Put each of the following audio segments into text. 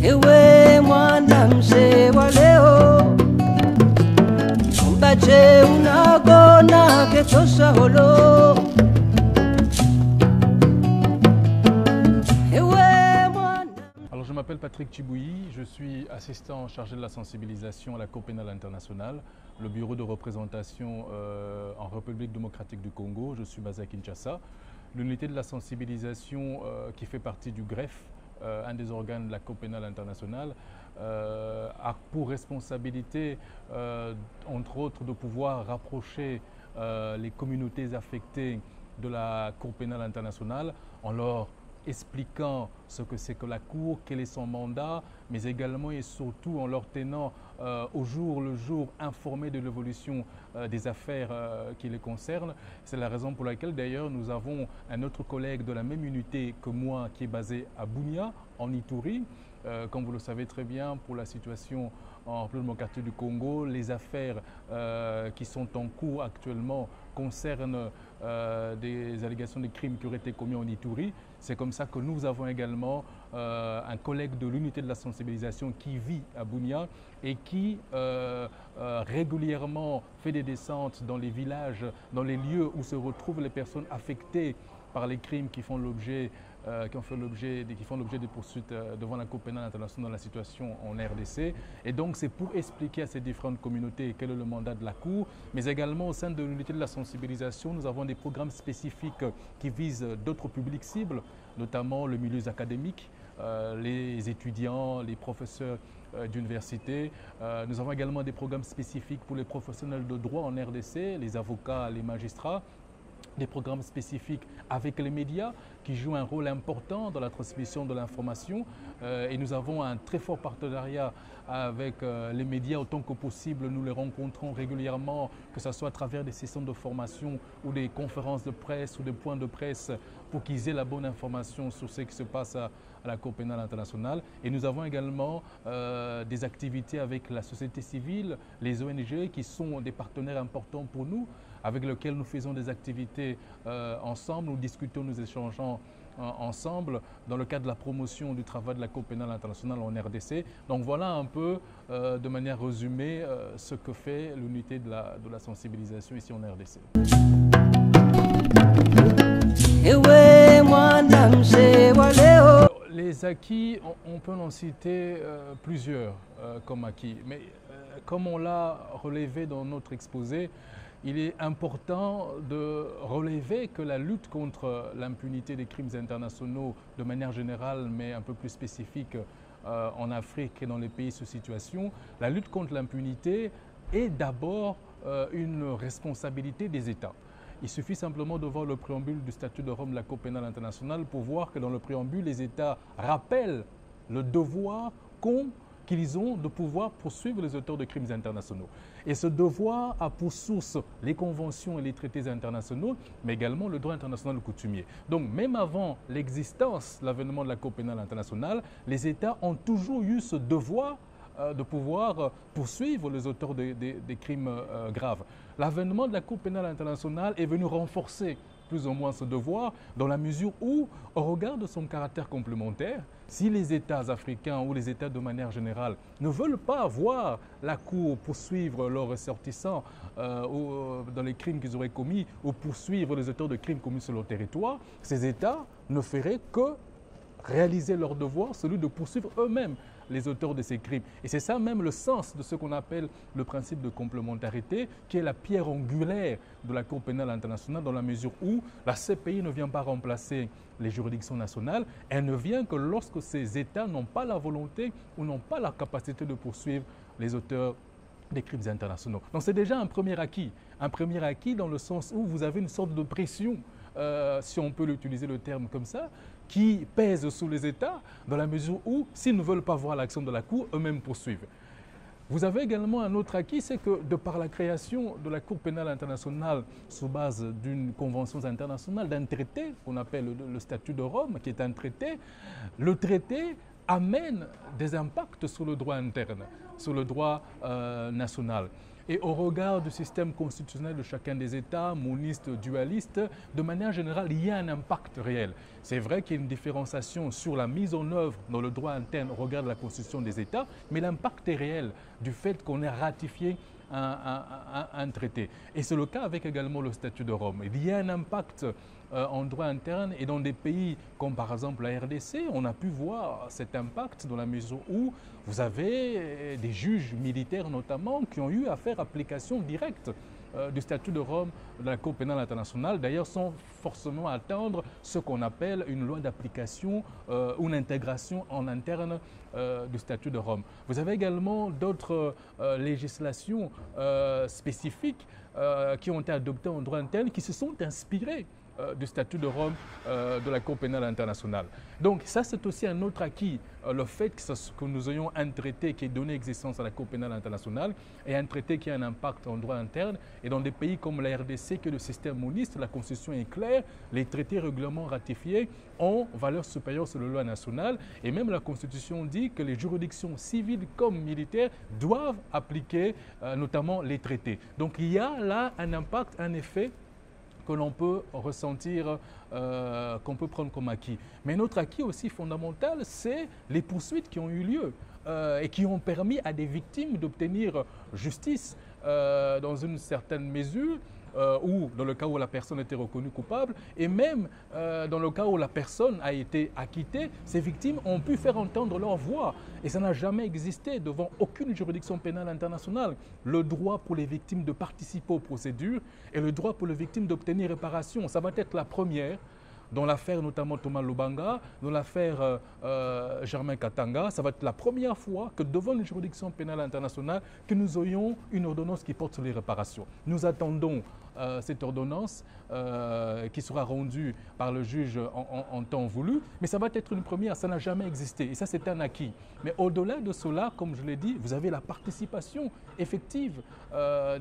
Ewe mwana mzee wa leo, mbaje unagona ketosha holo. Alors je m'appelle Patrick Chibouyi, je suis assistant chargé de la sensibilisation à la Cour pénale internationale, le bureau de représentation en République démocratique du Congo. Je suis basé à Kinshasa. L'unité de la sensibilisation qui fait partie du GREF, un des organes de la Cour pénale internationale, a pour responsabilité, entre autres, de pouvoir rapprocher les communautés affectées de la Cour pénale internationale en leur expliquant ce que c'est que la Cour, quel est son mandat, mais également et surtout en leur tenant au jour le jour informés de l'évolution des affaires qui les concernent. C'est la raison pour laquelle d'ailleurs nous avons un autre collègue de la même unité que moi qui est basé à Bunia, en Ituri. Comme vous le savez très bien, pour la situation en République démocratique du Congo, les affaires qui sont en cours actuellement concernent des allégations de crimes qui auraient été commis en Ituri. C'est comme ça que nous avons également un collègue de l'unité de la sensibilisation qui vit à Bunia et qui régulièrement fait des descentes dans les villages, dans les lieux où se retrouvent les personnes affectées par les crimes qui font l'objet des poursuites devant la Cour pénale internationale dans la situation en RDC. Et donc c'est pour expliquer à ces différentes communautés quel est le mandat de la Cour, mais également au sein de l'unité de la sensibilisation, nous avons des programmes spécifiques qui visent d'autres publics cibles, notamment le milieu académique, les étudiants, les professeurs d'université. Nous avons également des programmes spécifiques pour les professionnels de droit en RDC, les avocats, les magistrats. Des programmes spécifiques avec les médias qui jouent un rôle important dans la transmission de l'information et nous avons un très fort partenariat avec les médias autant que possible. Nous les rencontrons régulièrement, que ce soit à travers des sessions de formation ou des conférences de presse ou des points de presse pour qu'ils aient la bonne information sur ce qui se passe à la Cour pénale internationale. Et nous avons également des activités avec la société civile, les ONG qui sont des partenaires importants pour nous, avec lesquels nous faisons des activités ensemble, nous discutons, nous échangeons ensemble dans le cadre de la promotion du travail de la Cour pénale internationale en RDC. Donc voilà un peu, de manière résumée, ce que fait l'unité de la sensibilisation ici en RDC. Les acquis, on peut en citer plusieurs comme acquis, mais comme on l'a relevé dans notre exposé, il est important de relever que la lutte contre l'impunité des crimes internationaux de manière générale, mais un peu plus spécifique en Afrique et dans les pays sous situation, la lutte contre l'impunité est d'abord une responsabilité des États. Il suffit simplement de voir le préambule du statut de Rome de la Cour pénale internationale pour voir que dans le préambule, les États rappellent le devoir qu'ils ont de pouvoir poursuivre les auteurs de crimes internationaux. Et ce devoir a pour source les conventions et les traités internationaux, mais également le droit international coutumier. Donc même avant l'existence, l'avènement de la Cour pénale internationale, les États ont toujours eu ce devoir de pouvoir poursuivre les auteurs des crimes graves. L'avènement de la Cour pénale internationale est venu renforcer plus ou moins ce devoir, dans la mesure où, au regard de son caractère complémentaire, si les États africains ou les États de manière générale ne veulent pas voir la Cour poursuivre leurs ressortissants dans les crimes qu'ils auraient commis ou poursuivre les auteurs de crimes commis sur leur territoire, ces États ne feraient que réaliser leur devoir, celui de poursuivre eux-mêmes les auteurs de ces crimes. Et c'est ça même le sens de ce qu'on appelle le principe de complémentarité, qui est la pierre angulaire de la Cour pénale internationale, dans la mesure où la CPI ne vient pas remplacer les juridictions nationales, elle ne vient que lorsque ces États n'ont pas la volonté ou n'ont pas la capacité de poursuivre les auteurs des crimes internationaux. Donc c'est déjà un premier acquis dans le sens où vous avez une sorte de pression, si on peut utiliser le terme comme ça, qui pèse sur les États dans la mesure où, s'ils ne veulent pas voir l'action de la Cour, eux-mêmes poursuivent. Vous avez également un autre acquis, c'est que de par la création de la Cour pénale internationale sur base d'une convention internationale, d'un traité qu'on appelle le statut de Rome, qui est un traité, le traité amène des impacts sur le droit interne, sur le droit national. et au regard du système constitutionnel de chacun des États, moniste, dualiste, de manière générale, il y a un impact réel. C'est vrai qu'il y a une différenciation sur la mise en œuvre dans le droit interne au regard de la constitution des États, mais l'impact est réel du fait qu'on ait ratifié un traité. Et c'est le cas avec également le statut de Rome. Il y a un impact en droit interne et dans des pays comme par exemple la RDC, on a pu voir cet impact dans la mesure où vous avez des juges militaires notamment qui ont eu à faire application directe du statut de Rome de la Cour pénale internationale, d'ailleurs sans forcément attendre ce qu'on appelle une loi d'application ou une intégration en interne du statut de Rome. Vous avez également d'autres législations spécifiques qui ont été adoptées en droit interne qui se sont inspirées du statut de Rome de la Cour pénale internationale. Donc ça, c'est aussi un autre acquis, le fait que nous ayons un traité qui ait donné existence à la Cour pénale internationale et un traité qui a un impact en droit interne. Et dans des pays comme la RDC, que le système moniste, la Constitution est claire, les traités règlements ratifiés ont valeur supérieure sur la loi nationale. Et même la Constitution dit que les juridictions civiles comme militaires doivent appliquer notamment les traités. Donc il y a là un impact, un effet que l'on peut ressentir, qu'on peut prendre comme acquis. Mais un autre acquis aussi fondamental, c'est les poursuites qui ont eu lieu et qui ont permis à des victimes d'obtenir justice dans une certaine mesure, ou dans le cas où la personne était reconnue coupable, et même dans le cas où la personne a été acquittée, ces victimes ont pu faire entendre leur voix. Et ça n'a jamais existé devant aucune juridiction pénale internationale. Le droit pour les victimes de participer aux procédures et le droit pour les victimes d'obtenir réparation, ça va être la première. Dans l'affaire notamment Thomas Lubanga, dans l'affaire Germain Katanga, ça va être la première fois que devant une juridiction pénale internationale que nous aurions une ordonnance qui porte sur les réparations. Nous attendons cette ordonnance qui sera rendue par le juge en temps voulu, mais ça va être une première, ça n'a jamais existé et ça c'est un acquis. Mais au-delà de cela, comme je l'ai dit, vous avez la participation effective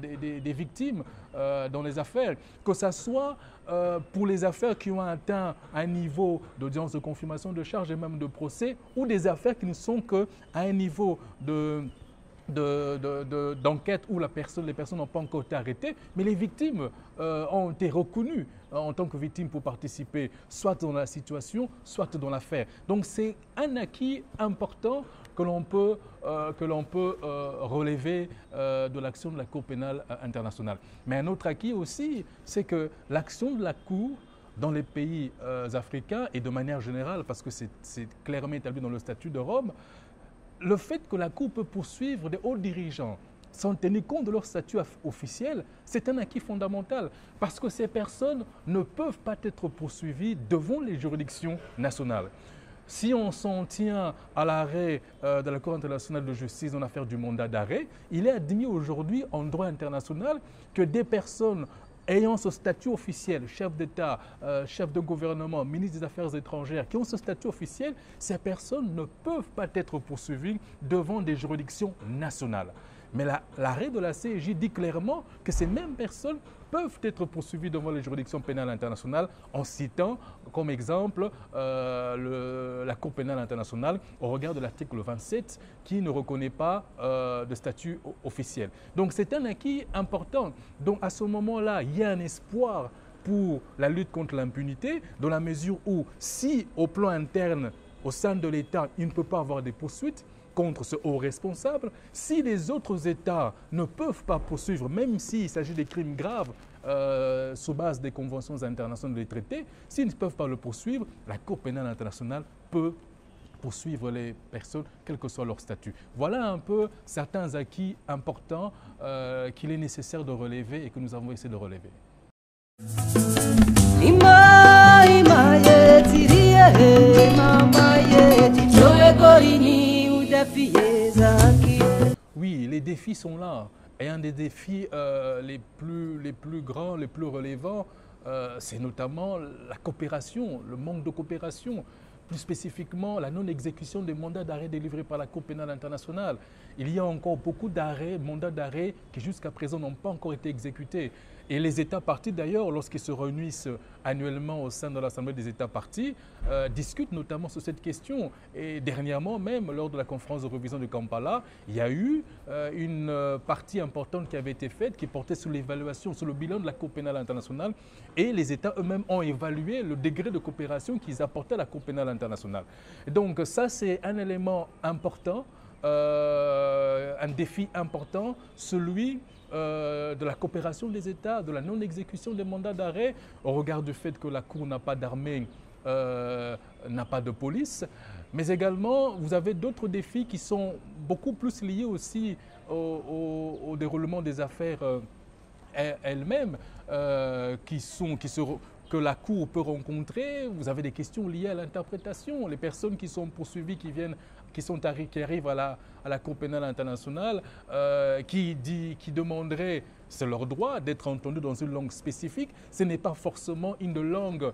des victimes dans les affaires, que ce soit pour les affaires qui ont atteint un niveau d'audience de confirmation de charge et même de procès, ou des affaires qui ne sont qu'à un niveau d'enquête où les personnes n'ont pas encore été arrêtées, mais les victimes ont été reconnues en tant que victimes pour participer soit dans la situation, soit dans l'affaire. Donc c'est un acquis important que l'on peut relever de l'action de la Cour pénale internationale. Mais un autre acquis aussi, c'est que l'action de la Cour dans les pays africains et de manière générale, parce que c'est clairement établi dans le statut de Rome, le fait que la Cour peut poursuivre des hauts dirigeants sans tenir compte de leur statut officiel, c'est un acquis fondamental parce que ces personnes ne peuvent pas être poursuivies devant les juridictions nationales. Si on s'en tient à l'arrêt de la Cour internationale de justice dans l'affaire du mandat d'arrêt, il est admis aujourd'hui en droit international que des personnes ayant ce statut officiel, chef d'État, chef de gouvernement, ministre des Affaires étrangères, qui ont ce statut officiel, ces personnes ne peuvent pas être poursuivies devant des juridictions nationales. Mais l'arrêt de la CEJ dit clairement que ces mêmes personnes peuvent être poursuivies devant les juridictions pénales internationales en citant comme exemple la Cour pénale internationale au regard de l'article 27 qui ne reconnaît pas de statut officiel. Donc c'est un acquis important. Donc à ce moment-là, il y a un espoir pour la lutte contre l'impunité dans la mesure où si au plan interne, au sein de l'État, il ne peut pas avoir des poursuites contre ce haut responsable, si les autres États ne peuvent pas poursuivre, même s'il s'agit de crimes graves sur base des conventions internationales des traités, s'ils ne peuvent pas le poursuivre, la Cour pénale internationale peut poursuivre les personnes, quel que soit leur statut. Voilà un peu certains acquis importants qu'il est nécessaire de relever et que nous avons essayé de relever. Oui, les défis sont là. Et un des défis les plus grands, les plus relevants, c'est notamment la coopération, le manque de coopération. Plus spécifiquement, la non-exécution des mandats d'arrêt délivrés par la Cour pénale internationale. Il y a encore beaucoup d'arrêts, mandats d'arrêt qui jusqu'à présent n'ont pas encore été exécutés. Et les États partis, d'ailleurs, lorsqu'ils se réunissent annuellement au sein de l'Assemblée des États partis, discutent notamment sur cette question. Et dernièrement, même lors de la conférence de révision de Kampala, il y a eu une partie importante qui avait été faite, qui portait sur l'évaluation, sur le bilan de la Cour pénale internationale. Et les États eux-mêmes ont évalué le degré de coopération qu'ils apportaient à la Cour pénale internationale. Et donc ça, c'est un élément important, un défi important, celui de la coopération des États, de la non-exécution des mandats d'arrêt, au regard du fait que la Cour n'a pas d'armée, n'a pas de police. Mais également, vous avez d'autres défis qui sont beaucoup plus liés aussi au déroulement des affaires elles-mêmes, que la Cour peut rencontrer. Vous avez des questions liées à l'interprétation. Les personnes qui sont poursuivies, qui arrivent à la Cour pénale internationale, qui demanderaient, c'est leur droit d'être entendues dans une langue spécifique. Ce n'est pas forcément une langue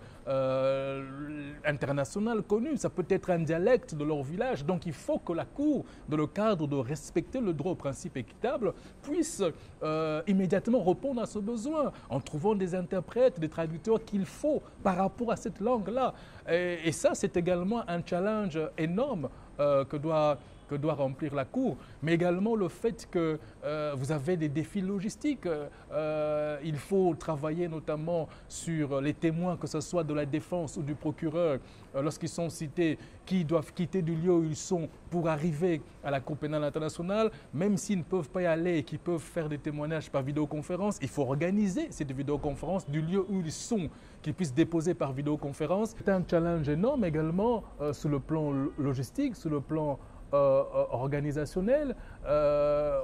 internationale connue. Ça peut être un dialecte de leur village. Donc il faut que la Cour, dans le cadre de respecter le droit au principe équitable, puisse immédiatement répondre à ce besoin en trouvant des interprètes, des traducteurs qu'il faut par rapport à cette langue-là. Et ça, c'est également un challenge énorme que doit remplir la Cour, mais également le fait que vous avez des défis logistiques. Il faut travailler notamment sur les témoins, que ce soit de la défense ou du procureur, lorsqu'ils sont cités, qui doivent quitter du lieu où ils sont pour arriver à la Cour pénale internationale, même s'ils ne peuvent pas y aller et qu'ils peuvent faire des témoignages par vidéoconférence. Il faut organiser cette vidéoconférence du lieu où ils sont, qu'ils puissent déposer par vidéoconférence. C'est un challenge énorme également sur le plan logistique, sur le plan organisationnel.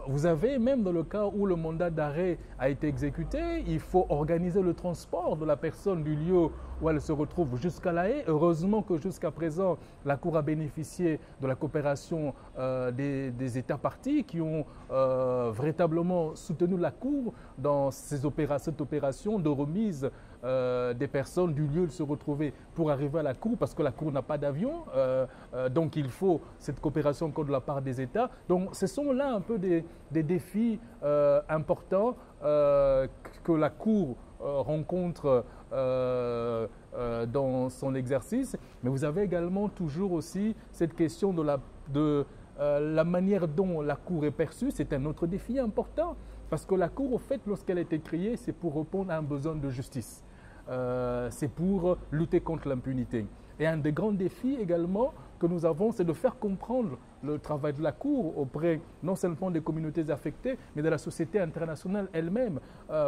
Vous avez, même dans le cas où le mandat d'arrêt a été exécuté, il faut organiser le transport de la personne du lieu où elle se retrouve jusqu'à La Haye. Heureusement que jusqu'à présent, la Cour a bénéficié de la coopération des États partis qui ont véritablement soutenu la Cour dans cette opération de remise des personnes du lieu où se retrouver pour arriver à la Cour, parce que la Cour n'a pas d'avion. Donc il faut cette coopération encore de la part des États. Donc ce sont là un peu des défis importants que la Cour rencontre dans son exercice. Mais vous avez également toujours aussi cette question de la manière dont la Cour est perçue. C'est un autre défi important, parce que la Cour, au fait, lorsqu'elle a été créée, c'est pour répondre à un besoin de justice. C'est pour lutter contre l'impunité. Et un des grands défis également que nous avons, c'est de faire comprendre le travail de la Cour auprès non seulement des communautés affectées, mais de la société internationale elle-même,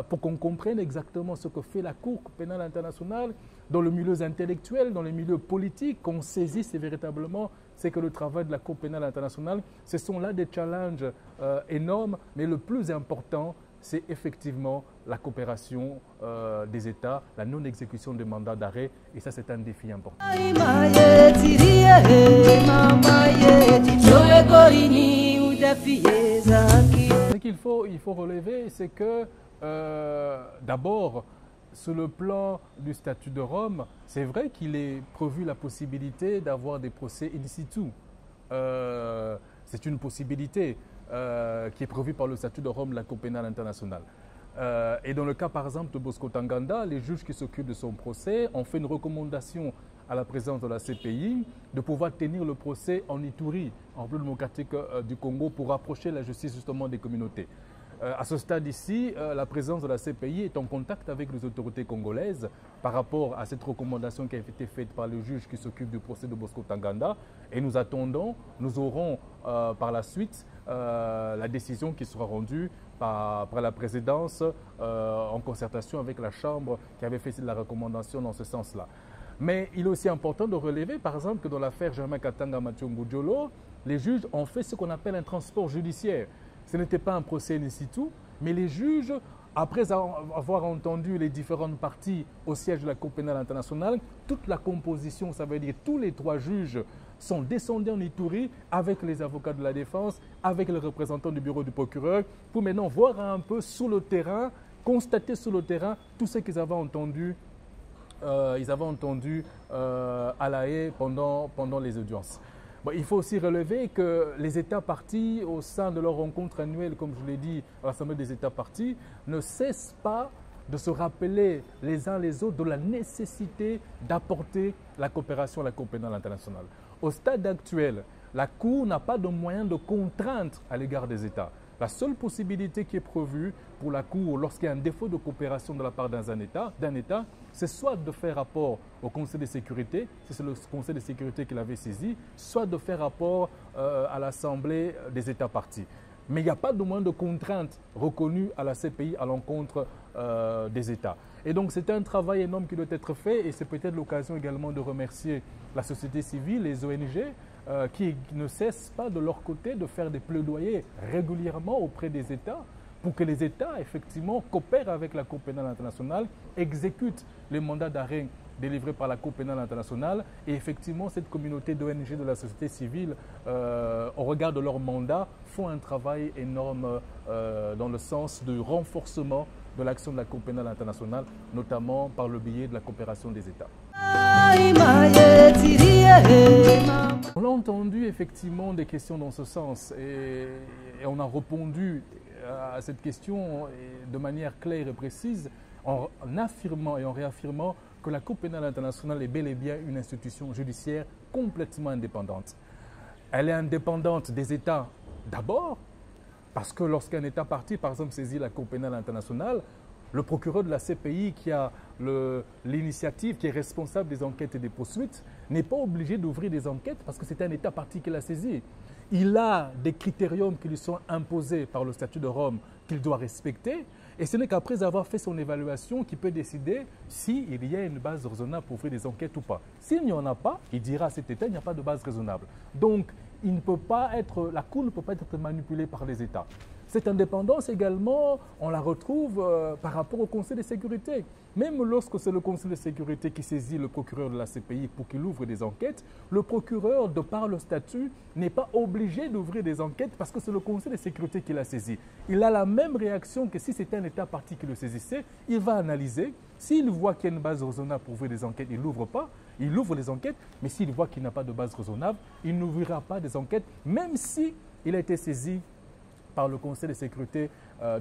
pour qu'on comprenne exactement ce que fait la Cour pénale internationale dans le milieu intellectuel, dans les milieux politiques, qu'on saisisse véritablement c'est que le travail de la Cour pénale internationale, ce sont là des challenges énormes, mais le plus important, c'est effectivement la coopération des États, la non-exécution des mandats d'arrêt, et ça c'est un défi important. Ce qu'il faut relever, c'est que d'abord, sur le plan du statut de Rome, c'est vrai qu'il est prévu la possibilité d'avoir des procès in situ. C'est une possibilité qui est prévue par le statut de Rome de la Cour pénale internationale. Et dans le cas, par exemple, de Bosco Ntaganda, les juges qui s'occupent de son procès ont fait une recommandation à la présidence de la CPI de pouvoir tenir le procès en Ituri, en République démocratique du Congo, pour rapprocher la justice justement des communautés. À ce stade ici, la présidence de la CPI est en contact avec les autorités congolaises par rapport à cette recommandation qui a été faite par le juge qui s'occupe du procès de Bosco Ntaganda. Et nous attendons, nous aurons par la suite la décision qui sera rendue par la présidence en concertation avec la Chambre qui avait fait la recommandation dans ce sens-là. Mais il est aussi important de relever, par exemple, que dans l'affaire Germain Katanga Mathieu Ngudjolo, les juges ont fait ce qu'on appelle un transport judiciaire. Ce n'était pas un procès in situ, mais les juges, après avoir entendu les différentes parties au siège de la Cour pénale internationale, toute la composition, ça veut dire tous les 3 juges, sont descendus en Ituri avec les avocats de la défense, avec les représentants du bureau du procureur, pour maintenant voir un peu sur le terrain, constater sur le terrain tout ce qu'ils avaient entendu. À La Haye pendant les audiences. Bon, il faut aussi relever que les États partis, au sein de leur rencontre annuelle, comme je l'ai dit, à l'Assemblée des États partis, ne cessent pas de se rappeler les uns les autres de la nécessité d'apporter la coopération à la Cour pénale internationale. Au stade actuel, la Cour n'a pas de moyens de contrainte à l'égard des États. La seule possibilité qui est prévue pour la Cour lorsqu'il y a un défaut de coopération de la part d'un État, c'est soit de faire rapport au Conseil de sécurité, si c'est le Conseil de sécurité qui l'avait saisi, soit de faire rapport à l'Assemblée des États partis. Mais il n'y a pas de moyen de contrainte reconnu à la CPI à l'encontre des États. Et donc c'est un travail énorme qui doit être fait et c'est peut-être l'occasion également de remercier la société civile, les ONG, qui ne cessent pas de leur côté de faire des plaidoyers régulièrement auprès des États pour que les États, effectivement, coopèrent avec la Cour pénale internationale, exécutent les mandats d'arrêt délivrés par la Cour pénale internationale. Et effectivement, cette communauté d'ONG de la société civile, au regard de leur mandat, font un travail énorme dans le sens du renforcement de l'action de la Cour pénale internationale, notamment par le biais de la coopération des États. On a entendu effectivement des questions dans ce sens et on a répondu à cette question de manière claire et précise en affirmant et en réaffirmant que la Cour pénale internationale est bel et bien une institution judiciaire complètement indépendante. Elle est indépendante des États d'abord, parce que lorsqu'un État parti, par exemple, saisit la Cour pénale internationale, le procureur de la CPI qui a l'initiative, qui est responsable des enquêtes et des poursuites, n'est pas obligé d'ouvrir des enquêtes parce que c'est un État parti qui l'a saisi. Il a des critériums qui lui sont imposés par le statut de Rome qu'il doit respecter et ce n'est qu'après avoir fait son évaluation qu'il peut décider s'il y a une base raisonnable pour ouvrir des enquêtes ou pas. S'il n'y en a pas, il dira à cet État qu'il n'y a pas de base raisonnable. Donc, la Cour ne peut pas être manipulée par les États. Cette indépendance également, on la retrouve par rapport au Conseil de sécurité. Même lorsque c'est le Conseil de sécurité qui saisit le procureur de la CPI pour qu'il ouvre des enquêtes, le procureur, de par le statut, n'est pas obligé d'ouvrir des enquêtes parce que c'est le Conseil de sécurité qui l'a saisi. Il a la même réaction que si c'était un État parti qui le saisissait. Il va analyser. S'il voit qu'il y a une base raisonnable pour ouvrir des enquêtes, il n'ouvre pas. Il ouvre les enquêtes, mais s'il voit qu'il n'a pas de base raisonnable, il n'ouvrira pas des enquêtes, même si il a été saisi par le Conseil de sécurité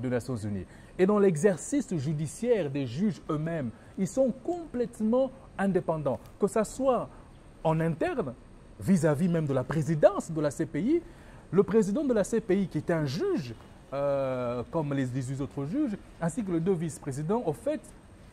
des Nations Unies. Et dans l'exercice judiciaire des juges eux-mêmes, ils sont complètement indépendants. Que ce soit en interne, vis-à-vis même de la présidence de la CPI, le président de la CPI qui est un juge, comme les 18 autres juges, ainsi que les 2 vice-présidents, au fait,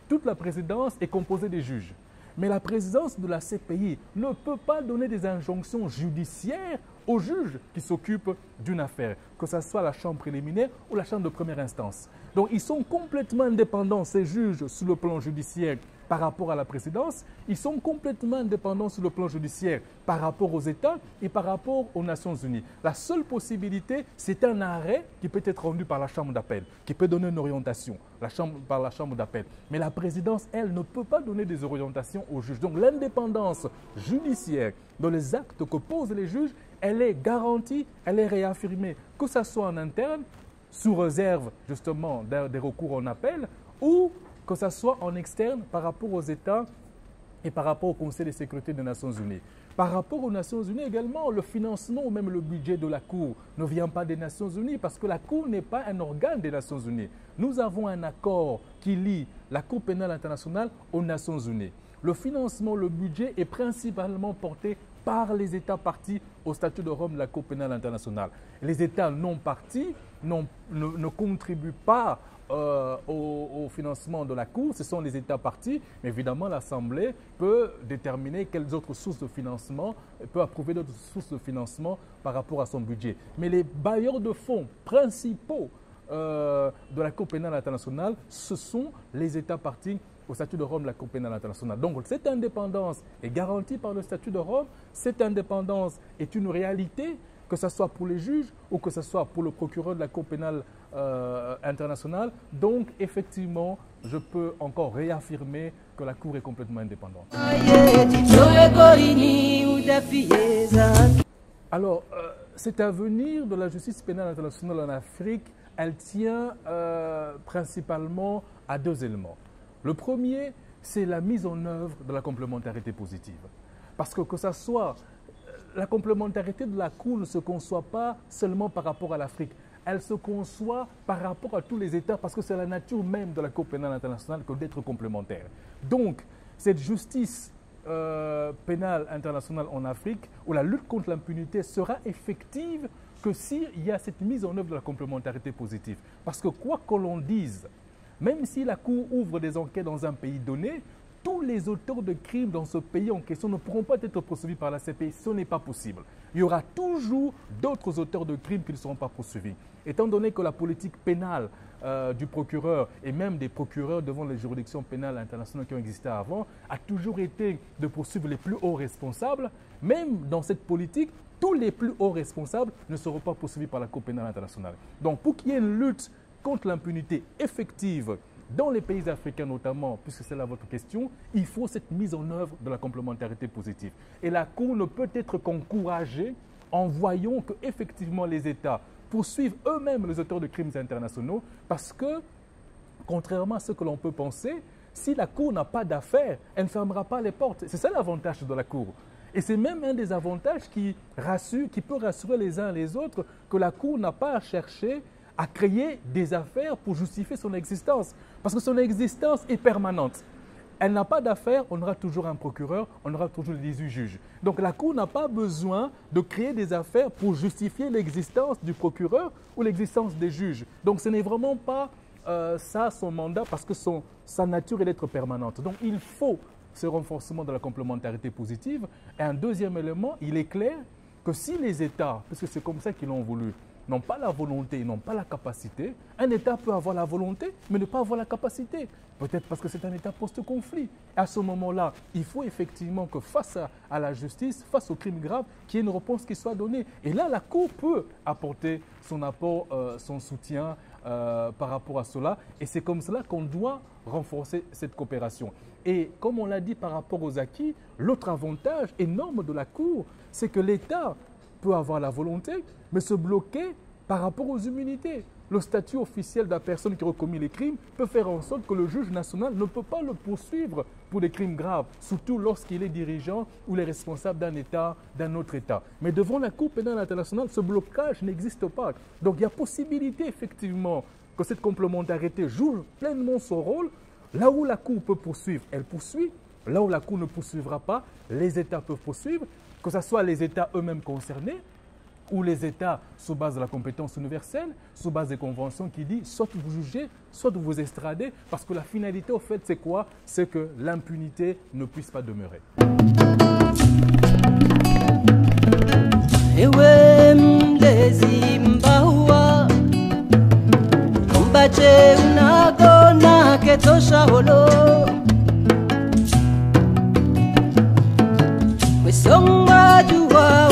toute la présidence est composée des juges. Mais la présidence de la CPI ne peut pas donner des injonctions judiciaires aux juges qui s'occupent d'une affaire, que ce soit la chambre préliminaire ou la chambre de première instance. Donc ils sont complètement indépendants, ces juges, sur le plan judiciaire par rapport à la présidence. Ils sont complètement indépendants sur le plan judiciaire par rapport aux États et par rapport aux Nations Unies. La seule possibilité, c'est un arrêt qui peut être rendu par la chambre d'appel, qui peut donner une orientation par la chambre d'appel. Mais la présidence, elle, ne peut pas donner des orientations aux juges. Donc l'indépendance judiciaire dans les actes que posent les juges, elle est garantie, elle est réaffirmée, que ce soit en interne, sous réserve justement des recours en appel, ou que ce soit en externe par rapport aux États et par rapport au Conseil de sécurité des Nations Unies. Par rapport aux Nations Unies également, le financement ou même le budget de la Cour ne vient pas des Nations Unies parce que la Cour n'est pas un organe des Nations Unies. Nous avons un accord qui lie la Cour pénale internationale aux Nations Unies. Le financement, le budget est principalement porté par les États partis au statut de Rome de la Cour pénale internationale. Les États non partis ne contribuent pas au financement de la Cour, ce sont les États partis, mais évidemment l'Assemblée peut déterminer quelles autres sources de financement, peut approuver d'autres sources de financement par rapport à son budget. Mais les bailleurs de fonds principaux de la Cour pénale internationale, ce sont les États partis au statut de Rome de la Cour pénale internationale. Donc cette indépendance est garantie par le statut de Rome, cette indépendance est une réalité, que ce soit pour les juges ou que ce soit pour le procureur de la Cour pénale internationale. Donc, effectivement, je peux encore réaffirmer que la Cour est complètement indépendante. Alors, cet avenir de la justice pénale internationale en Afrique, elle tient principalement à 2 éléments. Le premier, c'est la mise en œuvre de la complémentarité positive. Parce que ce soit la complémentarité de la Cour ne se conçoit pas seulement par rapport à l'Afrique. elle se conçoit par rapport à tous les États parce que c'est la nature même de la Cour pénale internationale que d'être complémentaire. Donc, cette justice pénale internationale en Afrique, où la lutte contre l'impunité sera effective que s'il y a cette mise en œuvre de la complémentarité positive. Parce que quoi que l'on dise, même si la Cour ouvre des enquêtes dans un pays donné, tous les auteurs de crimes dans ce pays en question ne pourront pas être poursuivis par la CPI. Ce n'est pas possible. Il y aura toujours d'autres auteurs de crimes qui ne seront pas poursuivis. Étant donné que la politique pénale du procureur et même des procureurs devant les juridictions pénales internationales qui ont existé avant a toujours été de poursuivre les plus hauts responsables, même dans cette politique, tous les plus hauts responsables ne seront pas poursuivis par la Cour pénale internationale. Donc pour qu'il y ait une lutte contre l'impunité effective dans les pays africains notamment, puisque c'est là votre question, il faut cette mise en œuvre de la complémentarité positive. Et la Cour ne peut être qu'encouragée en voyant qu'effectivement les États poursuivent eux-mêmes les auteurs de crimes internationaux parce que, contrairement à ce que l'on peut penser, si la Cour n'a pas d'affaires, elle ne fermera pas les portes. C'est ça l'avantage de la Cour. Et c'est même un des avantages qui peut rassurer les uns les autres que la Cour n'a pas à chercher à créer des affaires pour justifier son existence. Parce que son existence est permanente. Elle n'a pas d'affaires, on aura toujours un procureur, on aura toujours des juges. Donc la Cour n'a pas besoin de créer des affaires pour justifier l'existence du procureur ou l'existence des juges. Donc ce n'est vraiment pas ça son mandat parce que sa nature est d'être permanente. Donc il faut ce renforcement de la complémentarité positive. Et un deuxième élément, il est clair que si les États, parce que c'est comme ça qu'ils l'ont voulu, n'ont pas la volonté, n'ont pas la capacité. Un État peut avoir la volonté, mais ne pas avoir la capacité. Peut-être parce que c'est un État post-conflit. À ce moment-là, il faut effectivement que face à la justice, face aux crimes graves, qu'il y ait une réponse qui soit donnée. Et là, la Cour peut apporter son apport, son soutien par rapport à cela. Et c'est comme cela qu'on doit renforcer cette coopération. Et comme on l'a dit par rapport aux acquis, l'autre avantage énorme de la Cour, c'est que l'État peut avoir la volonté, mais se bloquer par rapport aux immunités. Le statut officiel de la personne qui a commis les crimes peut faire en sorte que le juge national ne peut pas le poursuivre pour des crimes graves, surtout lorsqu'il est dirigeant ou les responsables d'un État, d'un autre État. Mais devant la Cour pénale internationale, ce blocage n'existe pas. Donc il y a possibilité effectivement que cette complémentarité joue pleinement son rôle. Là où la Cour peut poursuivre, elle poursuit. Là où la Cour ne poursuivra pas, les États peuvent poursuivre, que ce soit les États eux-mêmes concernés, ou les États sur base de la compétence universelle, sur base des conventions qui disent soit vous jugez, soit vous extradez, parce que la finalité au fait c'est quoi? C'est que l'impunité ne puisse pas demeurer. Songa jua